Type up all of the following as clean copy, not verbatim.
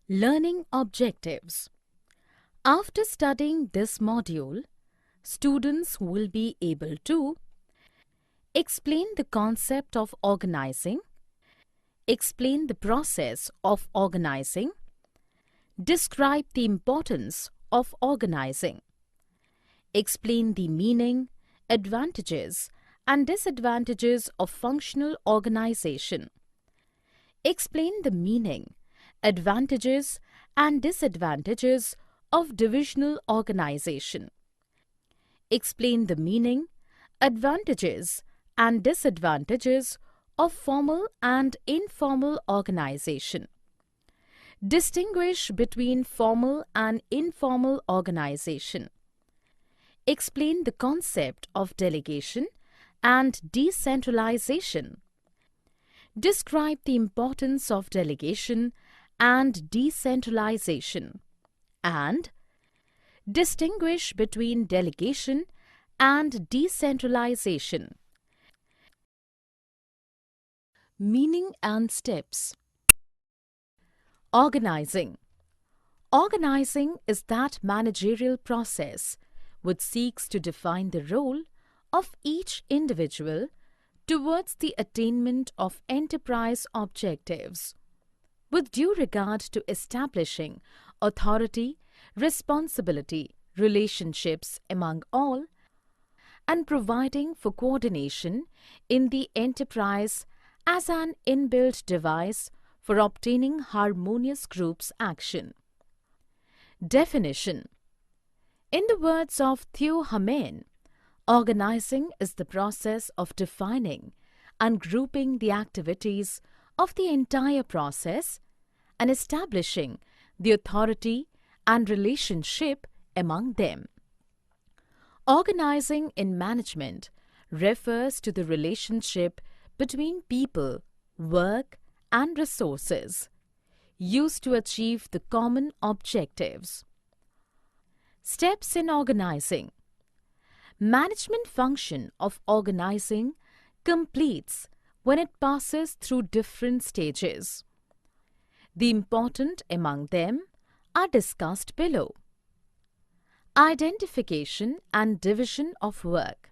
Learning objectives. After studying this module, students will be able to explain the concept of organizing, explain the process of organizing, describe the importance of organizing, explain the meaning, advantages, and disadvantages of functional organization, explain the meaning, advantages, and disadvantages of divisional organization, explain the meaning, advantages, and disadvantages of formal and informal organization, distinguish between formal and informal organization, explain the concept of delegation and decentralization, describe the importance of delegation and decentralization, and distinguish between delegation and decentralization. Meaning and steps. Organizing. Organizing is that managerial process which seeks to define the role of each individual towards the attainment of enterprise objectives, with due regard to establishing authority, responsibility, relationships among all, and providing for coordination in the enterprise as an inbuilt device for obtaining harmonious group's action. Definition. In the words of Theo Hamel, organizing is the process of defining and grouping the activities of the entire process and establishing the authority and relationship among them. Organizing in management refers to the relationship between people, work, and resources used to achieve the common objectives. Steps in organizing. Management function of organizing completes when it passes through different stages. The important among them are discussed below. Identification and division of work.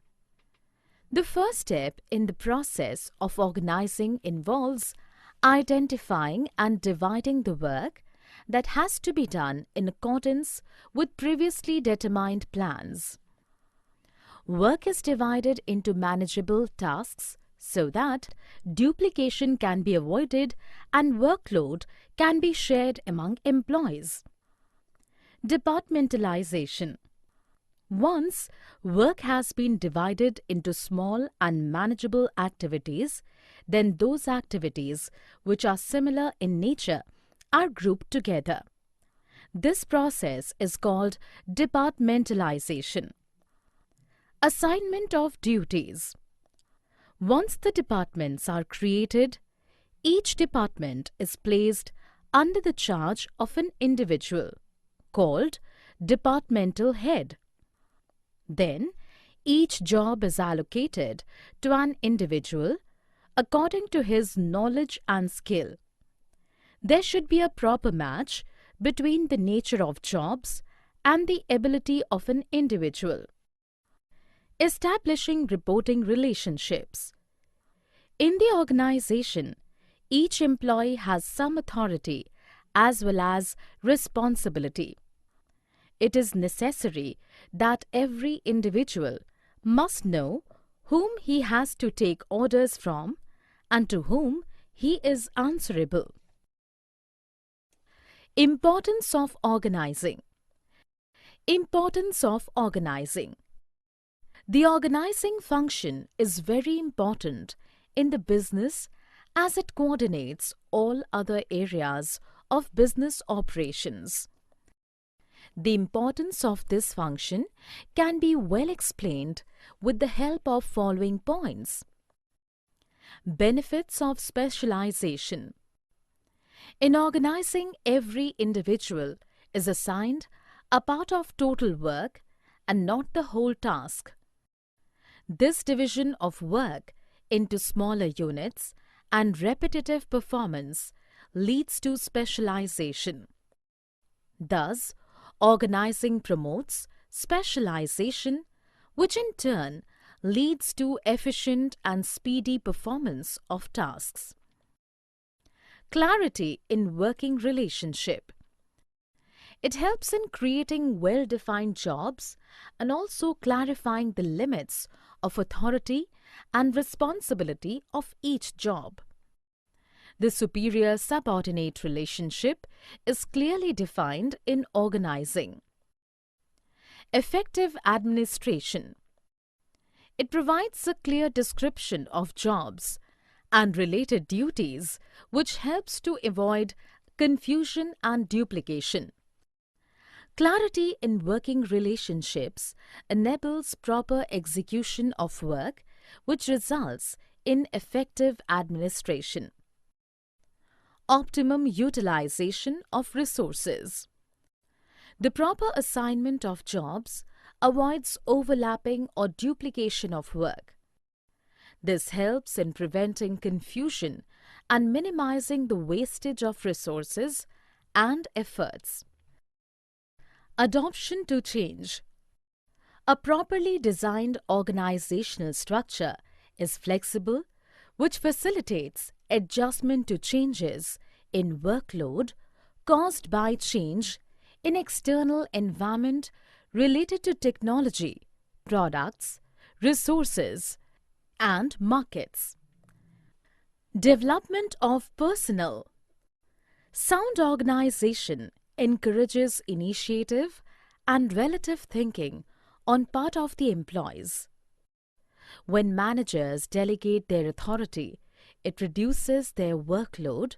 The first step in the process of organizing involves identifying and dividing the work that has to be done in accordance with previously determined plans. Work is divided into manageable tasks so that duplication can be avoided and workload can be shared among employees. Departmentalization. Once work has been divided into small and manageable activities, then those activities which are similar in nature are grouped together. This process is called departmentalization. Assignment of duties. Once the departments are created, each department is placed under the charge of an individual, called departmental head. Then, each job is allocated to an individual according to his knowledge and skill. There should be a proper match between the nature of jobs and the ability of an individual. Establishing reporting relationships. In the organization, each employee has some authority as well as responsibility. It is necessary that every individual must know whom he has to take orders from and to whom he is answerable. Importance of organizing. Importance of organizing. The organizing function is very important in the business as it coordinates all other areas of business operations. The importance of this function can be well explained with the help of following points. Benefits of specialization. In organizing, every individual is assigned a part of total work and not the whole task. This division of work into smaller units and repetitive performance leads to specialization. Thus, organizing promotes specialization, which in turn leads to efficient and speedy performance of tasks. Clarity in working relationship. It helps in creating well-defined jobs and also clarifying the limits of authority and responsibility of each job. The superior-subordinate relationship is clearly defined in organizing. Effective administration. It provides a clear description of jobs and related duties, which helps to avoid confusion and duplication. Clarity in working relationships enables proper execution of work, which results in effective administration. Optimum utilization of resources. The proper assignment of jobs avoids overlapping or duplication of work. This helps in preventing confusion and minimizing the wastage of resources and efforts. Adoption to change. A properly designed organizational structure is flexible, which facilitates adjustment to changes in workload caused by change in external environment related to technology, products, resources, and markets. Development of personnel. Sound organization encourages initiative and relative thinking on part of the employees. When managers delegate their authority, it reduces their workload,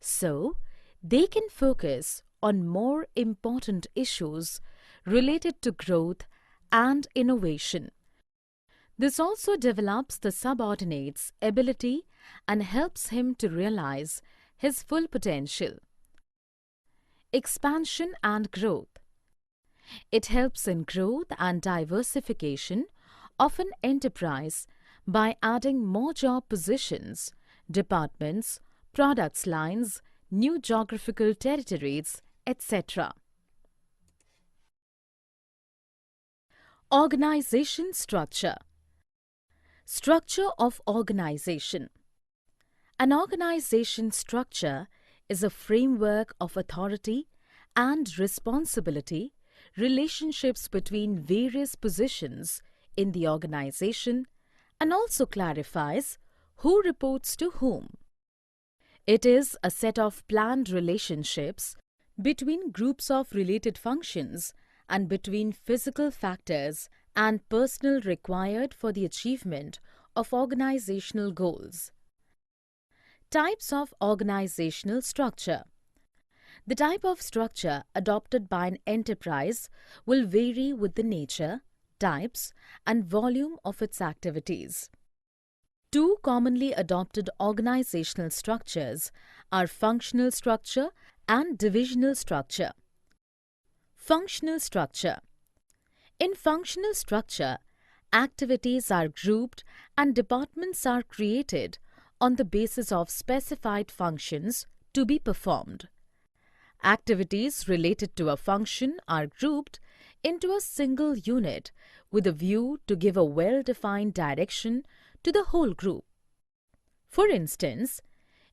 so they can focus on more important issues related to growth and innovation. This also develops the subordinate's ability and helps him to realize his full potential. Expansion and growth. It helps in growth and diversification of an enterprise by adding more job positions, departments, products lines, new geographical territories, etc. Organization structure. Structure of organization. An organization structure is a framework of authority and responsibility, relationships between various positions in the organization, and also clarifies who reports to whom. It is a set of planned relationships between groups of related functions and between physical factors and personnel required for the achievement of organizational goals. Types of organizational structure. The type of structure adopted by an enterprise will vary with the nature, types, and volume of its activities. Two commonly adopted organizational structures are functional structure and divisional structure. Functional structure. In functional structure, activities are grouped and departments are created on the basis of specified functions to be performed. Activities related to a function are grouped into a single unit with a view to give a well-defined direction to the whole group. For instance,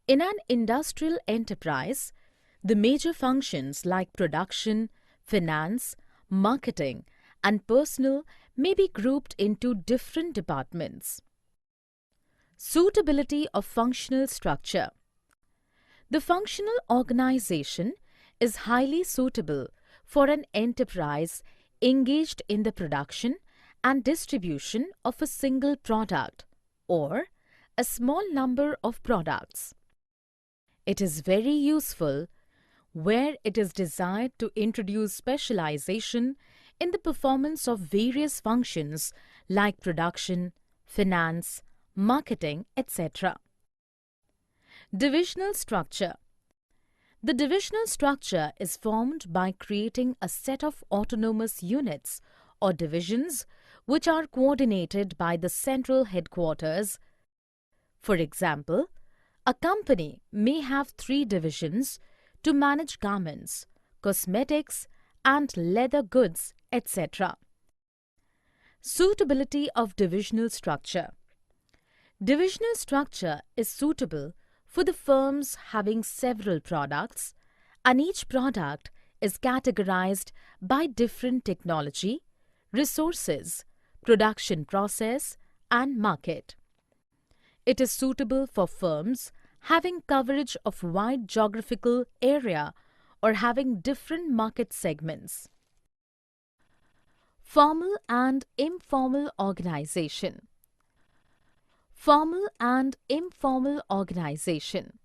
in an industrial enterprise, the major functions like production, finance, marketing, and personnel may be grouped into different departments. Suitability of functional structure. The functional organization is highly suitable for an enterprise engaged in the production and distribution of a single product or a small number of products. It is very useful where it is desired to introduce specialization in the performance of various functions like production, finance, marketing, etc. Divisional structure. The divisional structure is formed by creating a set of autonomous units or divisions which are coordinated by the central headquarters. For example, a company may have 3 divisions to manage garments, cosmetics, and leather goods, etc. Suitability of divisional structure. Divisional structure is suitable for the firms having several products, and each product is categorized by different technology, resources, production process, and market. It is suitable for firms having coverage of wide geographical area or having different market segments. Formal and informal organization. Formal and informal organization.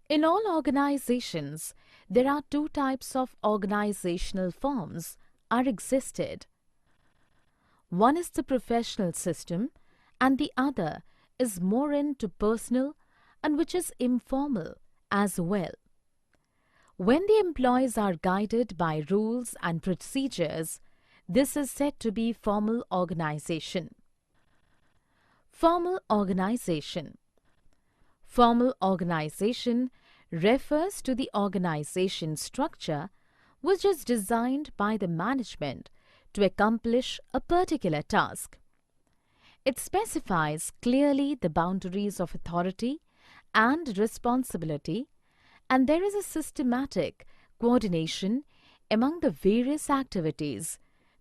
In all organizations, there are two types of organizational forms are existed. One is the professional system and the other is more into personal and which is informal as well. When the employees are guided by rules and procedures, this is said to be formal organization. Formal organization. Formal organization refers to the organization structure which is designed by the management to accomplish a particular task. It specifies clearly the boundaries of authority and responsibility, and there is a systematic coordination among the various activities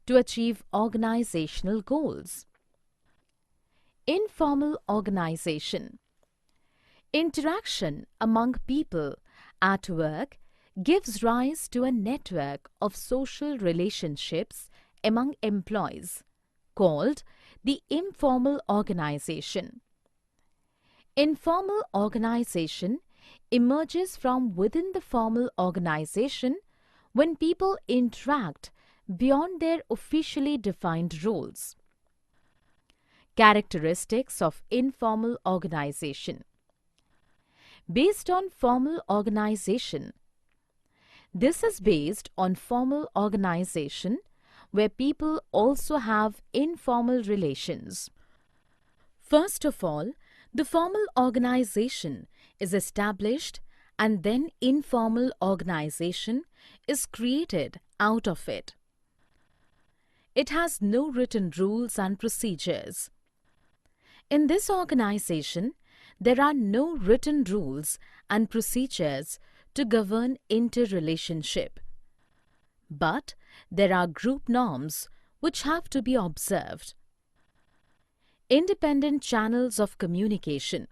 to achieve organizational goals. Informal organization. Interaction among people at work gives rise to a network of social relationships among employees, called the informal organization. Informal organization emerges from within the formal organization when people interact beyond their officially defined roles. Characteristics of informal organization. Based on formal organization. This is based on formal organization where people also have informal relations. First of all, the formal organization is established and then informal organization is created out of it. It has no written rules and procedures. In this organization, there are no written rules and procedures to govern interrelationship. But there are group norms which have to be observed. Independent channels of communication.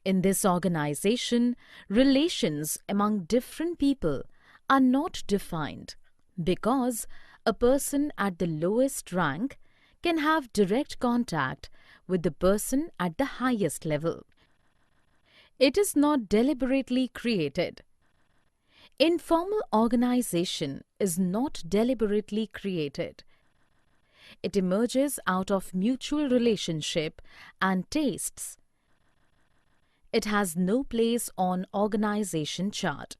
In this organization, relations among different people are not defined because a person at the lowest rank can have direct contact with the person at the highest level. It is not deliberately created. Informal organization is not deliberately created. It emerges out of mutual relationship and tastes. It has no place on organization chart.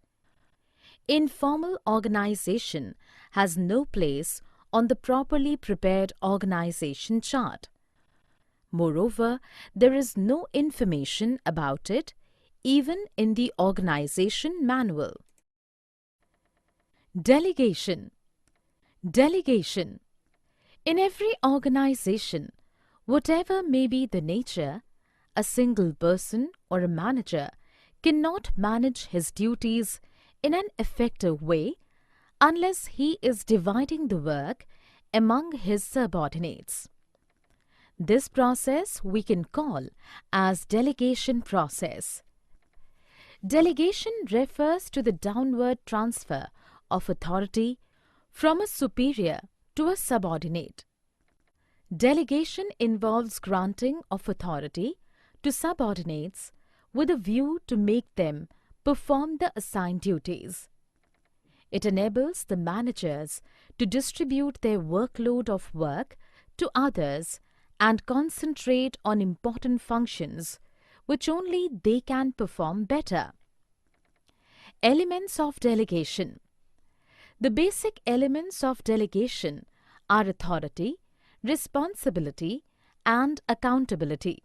Informal organization has no place on the properly prepared organization chart. Moreover, there is no information about it even in the organization manual. Delegation. Delegation. In every organization, whatever may be the nature, a single person or a manager cannot manage his duties in an effective way unless he is dividing the work among his subordinates. This process we can call as delegation process. Delegation refers to the downward transfer of authority from a superior to a subordinate. Delegation involves granting of authority to subordinates with a view to make them perform the assigned duties. It enables the managers to distribute their workload of work to others and concentrate on important functions which only they can perform better. Elements of delegation. The basic elements of delegation are authority, responsibility, and accountability.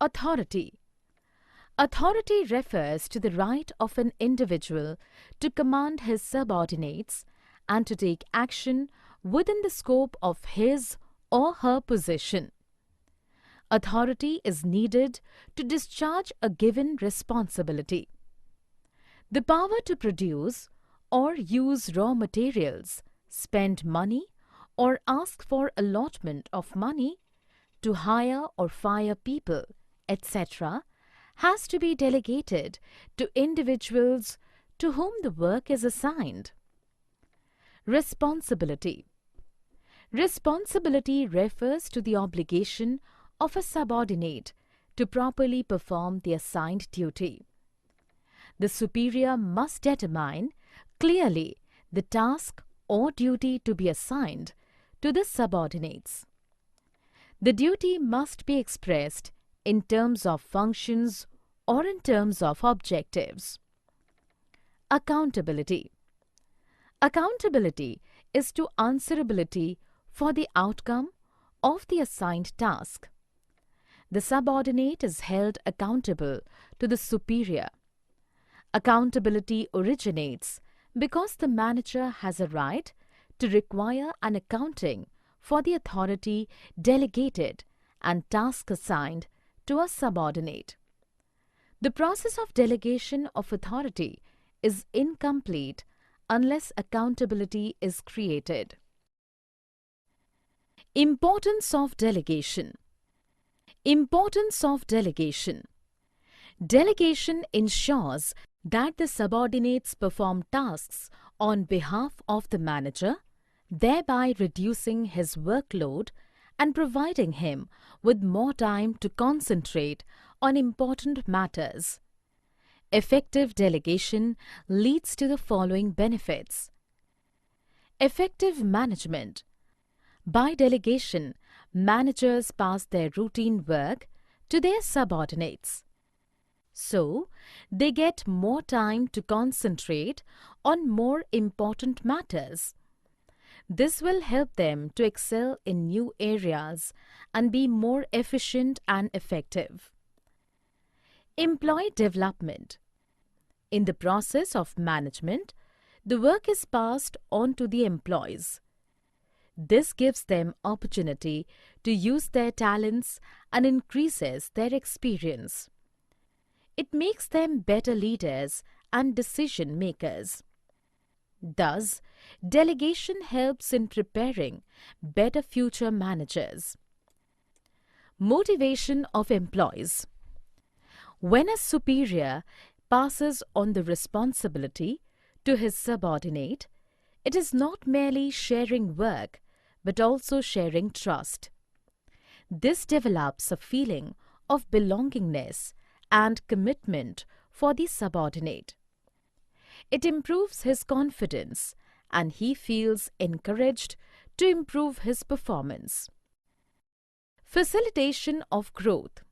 Authority. Authority refers to the right of an individual to command his subordinates and to take action within the scope of his or her position. Authority is needed to discharge a given responsibility. The power to produce or use raw materials, spend money, or ask for allotment of money, to hire or fire people, etc., has to be delegated to individuals to whom the work is assigned. Responsibility. Responsibility refers to the obligation of a subordinate to properly perform the assigned duty. The superior must determine clearly the task or duty to be assigned to the subordinates. The duty must be expressed in terms of functions or in terms of objectives. Accountability. Accountability is to answerability for the outcome of the assigned task. The subordinate is held accountable to the superior. Accountability originates because the manager has a right to require an accounting for the authority delegated and task assigned to a subordinate. The process of delegation of authority is incomplete unless accountability is created. Importance of delegation. Importance of delegation. Delegation ensures that the subordinates perform tasks on behalf of the manager, thereby reducing his workload and providing him with more time to concentrate on important matters. Effective delegation leads to the following benefits. Effective management. By delegation, managers pass their routine work to their subordinates. So, they get more time to concentrate on more important matters. This will help them to excel in new areas and be more efficient and effective. Employee development. In the process of management, the work is passed on to the employees. This gives them opportunity to use their talents and increases their experience. It makes them better leaders and decision makers. Thus, delegation helps in preparing better future managers. Motivation of employees. When a superior passes on the responsibility to his subordinate, it is not merely sharing work, but also sharing trust. This develops a feeling of belongingness and commitment for the subordinate. It improves his confidence and he feels encouraged to improve his performance. Facilitation of growth.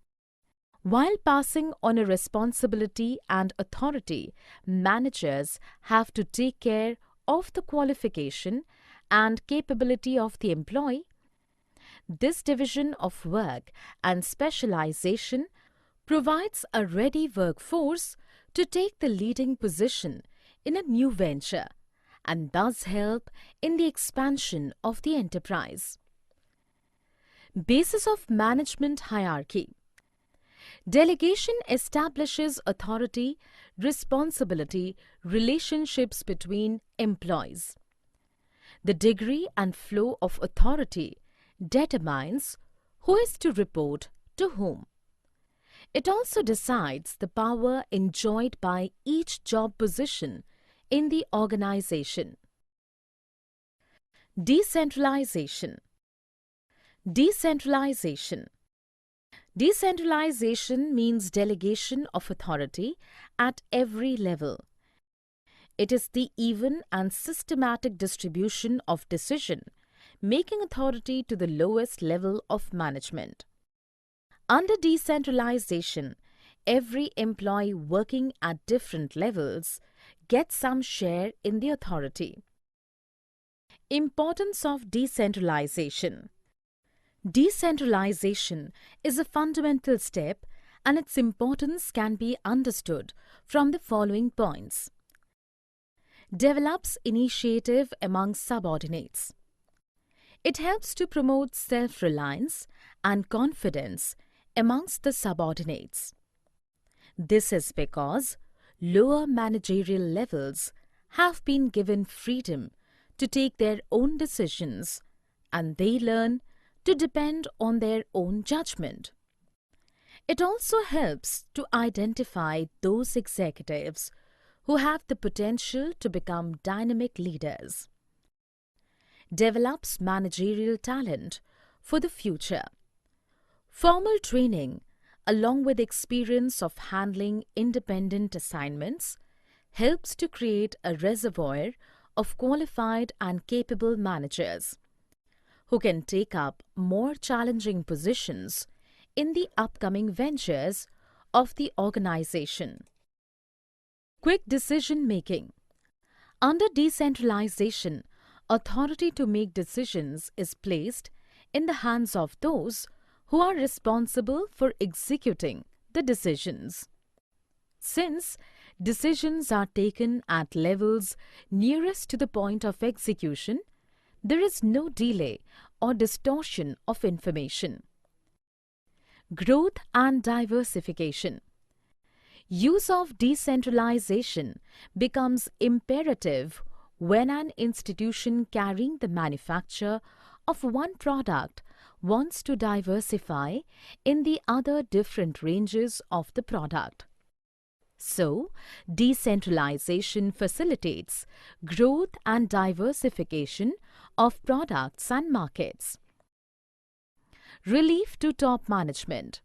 While passing on a responsibility and authority, managers have to take care of the qualification and capability of the employee. This division of work and specialization provides a ready workforce to take the leading position in a new venture and thus help in the expansion of the enterprise. Basis of management hierarchy. Delegation establishes authority, responsibility, relationships between employees. The degree and flow of authority determines who is to report to whom. It also decides the power enjoyed by each job position in the organization. Decentralization. Decentralization. Decentralization means delegation of authority at every level. It is the even and systematic distribution of decision-making authority to the lowest level of management. Under decentralization, every employee working at different levels gets some share in the authority. Importance of decentralization. Decentralization is a fundamental step and its importance can be understood from the following points. Develops initiative among subordinates. It helps to promote self-reliance and confidence amongst the subordinates. This is because lower managerial levels have been given freedom to take their own decisions, and they learn to depend on their own judgment. It also helps to identify those executives who have the potential to become dynamic leaders. Develops managerial talent for the future. Formal training, along with experience of handling independent assignments, helps to create a reservoir of qualified and capable managers who can take up more challenging positions in the upcoming ventures of the organization. Quick decision making. Under decentralization, authority to make decisions is placed in the hands of those who are responsible for executing the decisions. Since decisions are taken at levels nearest to the point of execution, there is no delay or distortion of information. Growth and diversification. Use of decentralization becomes imperative when an institution carrying the manufacture of one product wants to diversify in the other different ranges of the product. So, decentralization facilitates growth and diversification of products and markets. Relief to top management.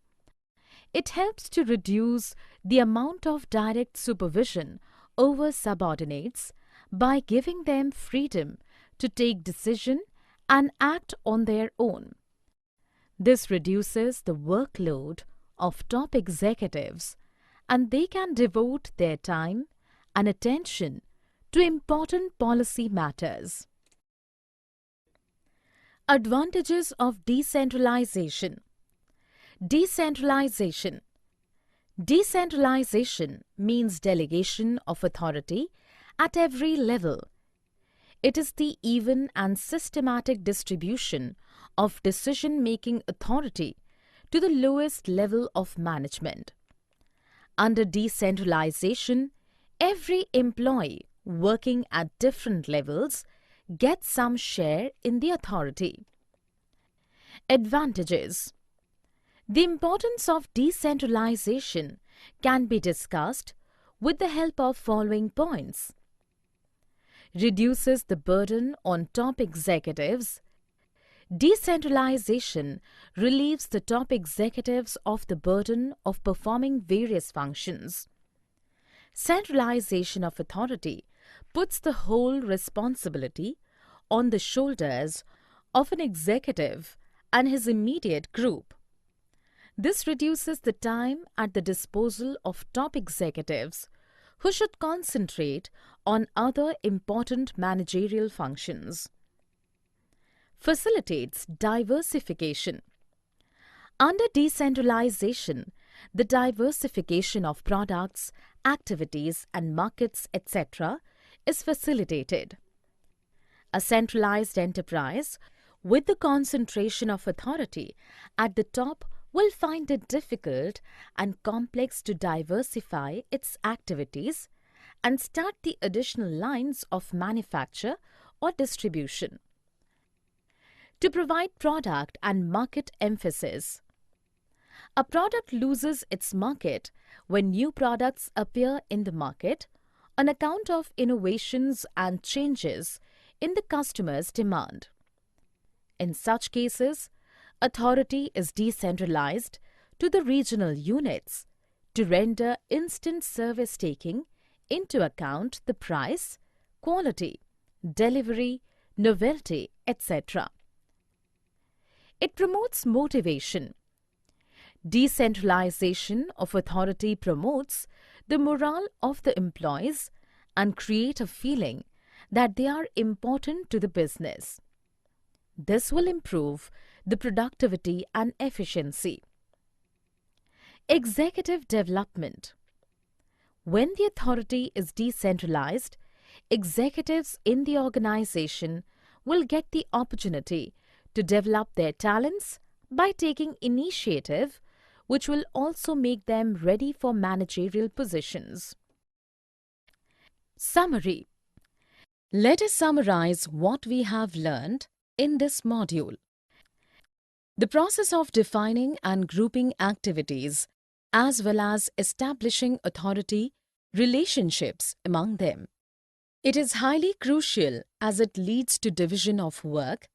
It helps to reduce the amount of direct supervision over subordinates by giving them freedom to take decision and act on their own. This reduces the workload of top executives, and they can devote their time and attention to important policy matters. Advantages of decentralization. Decentralization. Decentralization means delegation of authority at every level. It is the even and systematic distribution of decision-making authority to the lowest level of management. Under decentralization, every employee working at different levels gets some share in the authority. Advantages. The importance of decentralization can be discussed with the help of following points. Reduces the burden on top executives. Decentralization relieves the top executives of the burden of performing various functions. Centralization of authority puts the whole responsibility on the shoulders of an executive and his immediate group. This reduces the time at the disposal of top executives who should concentrate on other important managerial functions. Facilitates diversification. Under decentralization, the diversification of products, activities, and markets, etc., is facilitated. A centralized enterprise with the concentration of authority at the top will find it difficult and complex to diversify its activities and start the additional lines of manufacture or distribution. To provide product and market emphasis. A product loses its market when new products appear in the market on account of innovations and changes in the customer's demand. In such cases, authority is decentralized to the regional units to render instant service taking into account the price, quality, delivery, novelty, etc. It promotes motivation. Decentralization of authority promotes the morale of the employees and create a feeling that they are important to the business. This will improve the productivity and efficiency. Executive development. When the authority is decentralized, executives in the organization will get the opportunity to develop their talents by taking initiative, which will also make them ready for managerial positions. Summary. Let us summarize what we have learned in this module. The process of defining and grouping activities, as well as establishing authority relationships among them. It is highly crucial as it leads to division of work,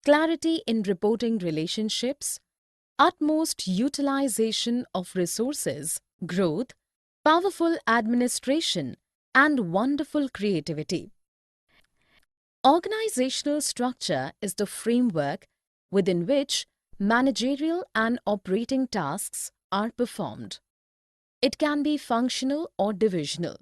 clarity in reporting relationships, utmost utilization of resources, growth, powerful administration, and wonderful creativity. Organizational structure is the framework within which managerial and operating tasks are performed. It can be functional or divisional.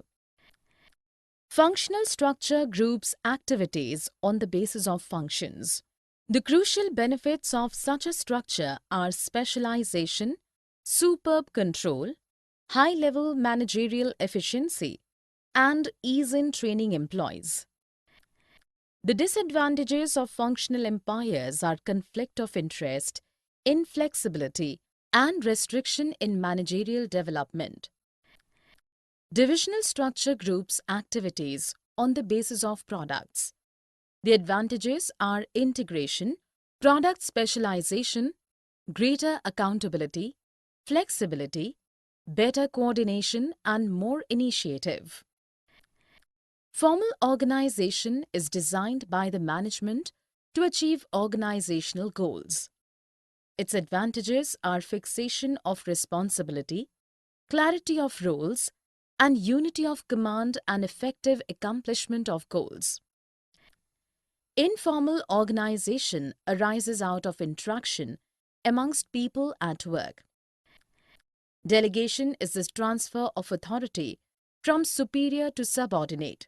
Functional structure groups activities on the basis of functions. The crucial benefits of such a structure are specialization, superb control, high-level managerial efficiency, and ease in training employees. The disadvantages of functional empires are conflict of interest, inflexibility, and restriction in managerial development. Divisional structure groups activities on the basis of products. The advantages are integration, product specialization, greater accountability, flexibility, better coordination, and more initiative. Formal organization is designed by the management to achieve organizational goals. Its advantages are fixation of responsibility, clarity of roles, and unity of command and effective accomplishment of goals. Informal organization arises out of interaction amongst people at work. Delegation is the transfer of authority from superior to subordinate.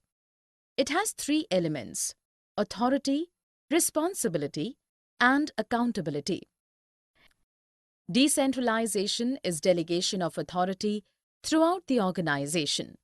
It has three elements: authority, responsibility, and accountability. Decentralization is delegation of authority throughout the organization.